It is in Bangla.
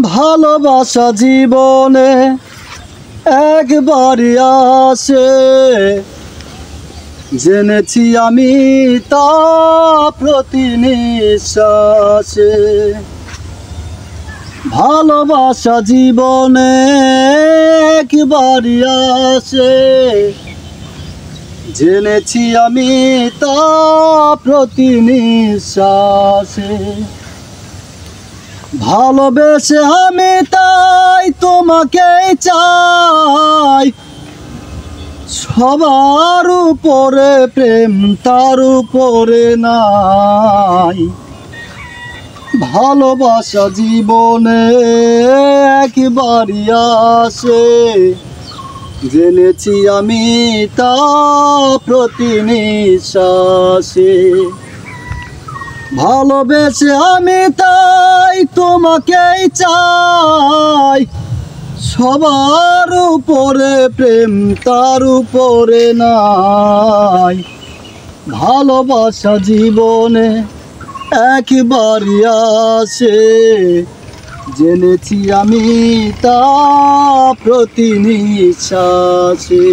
ভালোবাসা জীবনে একবারই আসে, জেনেছি আমি তা প্রতি নিঃশ্বাসে। ভালোবাসা জীবনে একবারই আসে, জেনেছি আমি তা প্রতি নিঃশ্বাসে। ভালোবেসে আমি তাই তোমাকেই চাই, সবার উপরে প্রেম তার উপরে নাই। ভালোবাসা জীবনে একবারই আসে, জেনেছি আমি তা প্রতি নিঃশ্বাসে। ভালোবেসে আমি তাই তোমাকেই চাই, সবার উপরে প্রেম তার উপরে নাই। ভালোবাসা জীবনে একবারই আসে, জেনেছি আমি তা প্রতি নিঃশ্বাসে।